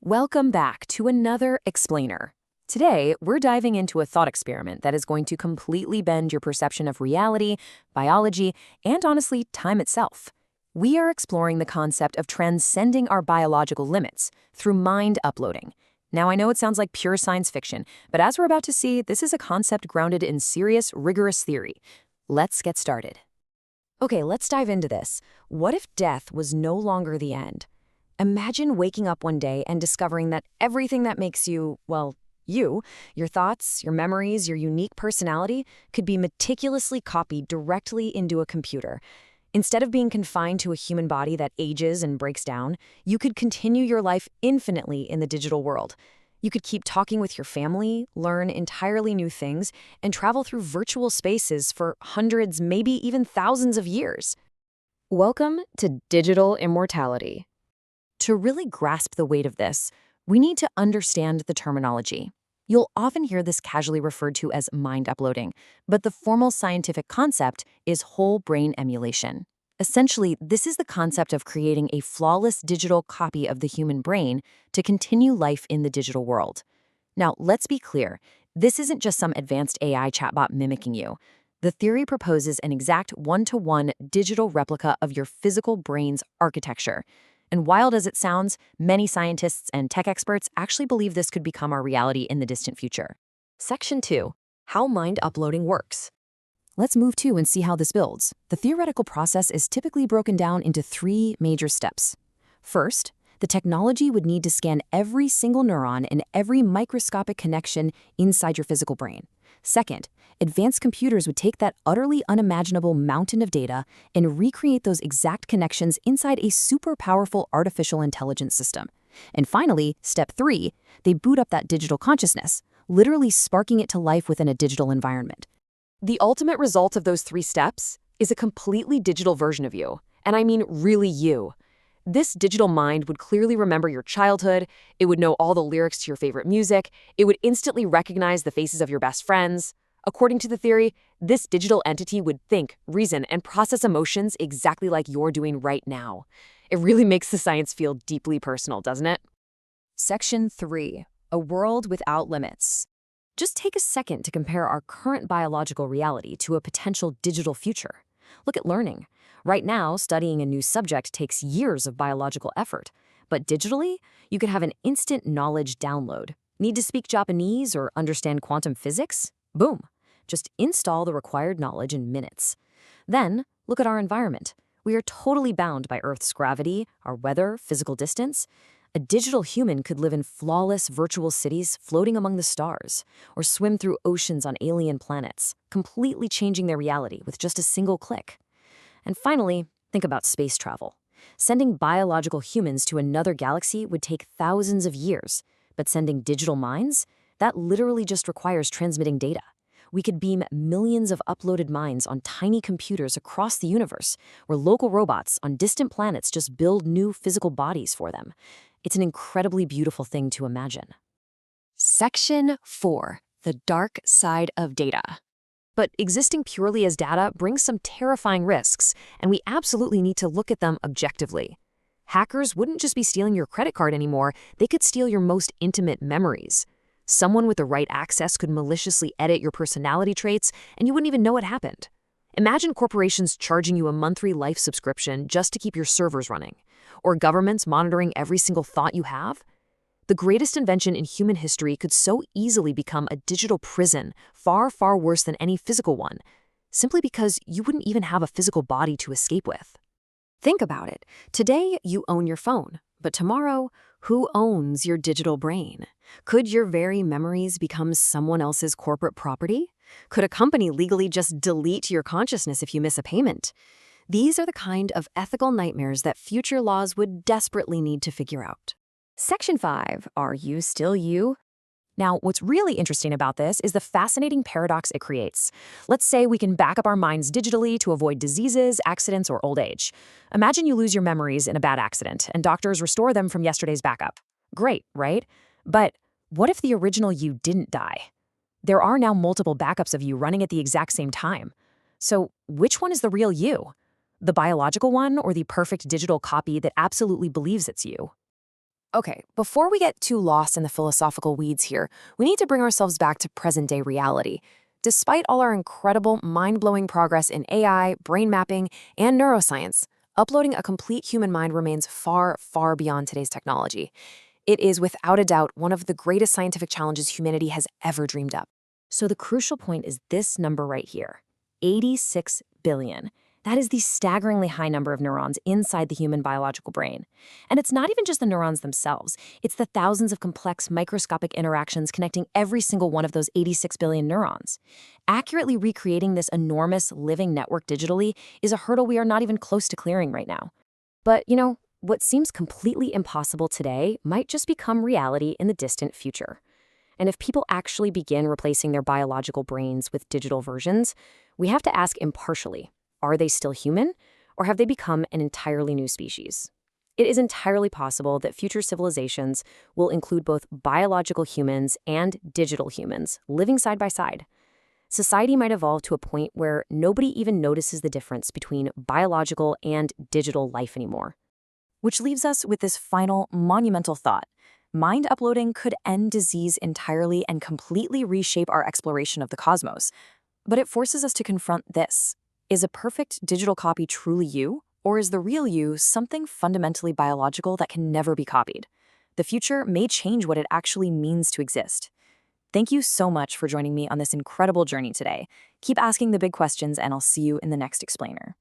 Welcome back to another Explainer. Today, we're diving into a thought experiment that is going to completely bend your perception of reality, biology, and honestly, time itself. We are exploring the concept of transcending our biological limits through mind uploading. Now, I know it sounds like pure science fiction, but as we're about to see, this is a concept grounded in serious, rigorous theory. Let's get started. Okay, let's dive into this. What if death was no longer the end? Imagine waking up one day and discovering that everything that makes you, well, you, your thoughts, your memories, your unique personality, could be meticulously copied directly into a computer. Instead of being confined to a human body that ages and breaks down, you could continue your life infinitely in the digital world. You could keep talking with your family, learn entirely new things, and travel through virtual spaces for hundreds, maybe even thousands of years. Welcome to digital immortality. To really grasp the weight of this, we need to understand the terminology. You'll often hear this casually referred to as mind uploading, but the formal scientific concept is whole brain emulation. Essentially, this is the concept of creating a flawless digital copy of the human brain to continue life in the digital world. Now, let's be clear, this isn't just some advanced AI chatbot mimicking you. The theory proposes an exact one-to-one digital replica of your physical brain's architecture. And wild as it sounds, many scientists and tech experts actually believe this could become our reality in the distant future. Section 2. How mind uploading works. Let's move to and see how this builds. The theoretical process is typically broken down into 3 major steps. First, the technology would need to scan every single neuron and every microscopic connection inside your physical brain. Second, advanced computers would take that utterly unimaginable mountain of data and recreate those exact connections inside a super powerful artificial intelligence system. And finally, step 3, they boot up that digital consciousness, literally sparking it to life within a digital environment. The ultimate result of those 3 steps is a completely digital version of you, and I mean really you. This digital mind would clearly remember your childhood, it would know all the lyrics to your favorite music, it would instantly recognize the faces of your best friends. According to the theory, this digital entity would think, reason, and process emotions exactly like you're doing right now. It really makes the science feel deeply personal, doesn't it? Section 3. A world without limits. Just take a second to compare our current biological reality to a potential digital future. Look at learning. Right now, studying a new subject takes years of biological effort. But digitally, you could have an instant knowledge download. Need to speak Japanese or understand quantum physics? Boom. Just install the required knowledge in minutes. Then, look at our environment. We are totally bound by Earth's gravity, our weather, physical distance. A digital human could live in flawless virtual cities floating among the stars, or swim through oceans on alien planets, completely changing their reality with just a single click. And finally, think about space travel. Sending biological humans to another galaxy would take thousands of years, but sending digital minds? That literally just requires transmitting data. We could beam millions of uploaded minds on tiny computers across the universe, where local robots on distant planets just build new physical bodies for them. It's an incredibly beautiful thing to imagine. Section 4. The dark side of data. But existing purely as data brings some terrifying risks, and we absolutely need to look at them objectively. Hackers wouldn't just be stealing your credit card anymore, they could steal your most intimate memories. Someone with the right access could maliciously edit your personality traits, and you wouldn't even know it happened. Imagine corporations charging you a monthly life subscription just to keep your servers running, or governments monitoring every single thought you have. The greatest invention in human history could so easily become a digital prison, far, far worse than any physical one, simply because you wouldn't even have a physical body to escape with. Think about it. Today, you own your phone, but tomorrow, who owns your digital brain? Could your very memories become someone else's corporate property? Could a company legally just delete your consciousness if you miss a payment? These are the kind of ethical nightmares that future laws would desperately need to figure out. Section 5. Are you still you? Now, what's really interesting about this is the fascinating paradox it creates. Let's say we can back up our minds digitally to avoid diseases, accidents, or old age. Imagine you lose your memories in a bad accident, and doctors restore them from yesterday's backup. Great, right? But what if the original you didn't die? There are now multiple backups of you running at the exact same time. So which one is the real you? The biological one or the perfect digital copy that absolutely believes it's you? Okay, before we get too lost in the philosophical weeds here, we need to bring ourselves back to present day reality. Despite all our incredible, mind blowing progress in AI, brain mapping, and neuroscience, uploading a complete human mind remains far, far beyond today's technology. It is without a doubt one of the greatest scientific challenges humanity has ever dreamed up. So the crucial point is this number right here, 86 billion. That is the staggeringly high number of neurons inside the human biological brain. And it's not even just the neurons themselves, it's the thousands of complex microscopic interactions connecting every single one of those 86 billion neurons. Accurately recreating this enormous living network digitally is a hurdle we are not even close to clearing right now. But, what seems completely impossible today might just become reality in the distant future. And if people actually begin replacing their biological brains with digital versions, we have to ask impartially, are they still human, or have they become an entirely new species? It is entirely possible that future civilizations will include both biological humans and digital humans living side by side. Society might evolve to a point where nobody even notices the difference between biological and digital life anymore. Which leaves us with this final monumental thought. Mind uploading could end disease entirely and completely reshape our exploration of the cosmos. But it forces us to confront this. Is a perfect digital copy truly you? Or is the real you something fundamentally biological that can never be copied? The future may change what it actually means to exist. Thank you so much for joining me on this incredible journey today. Keep asking the big questions, and I'll see you in the next explainer.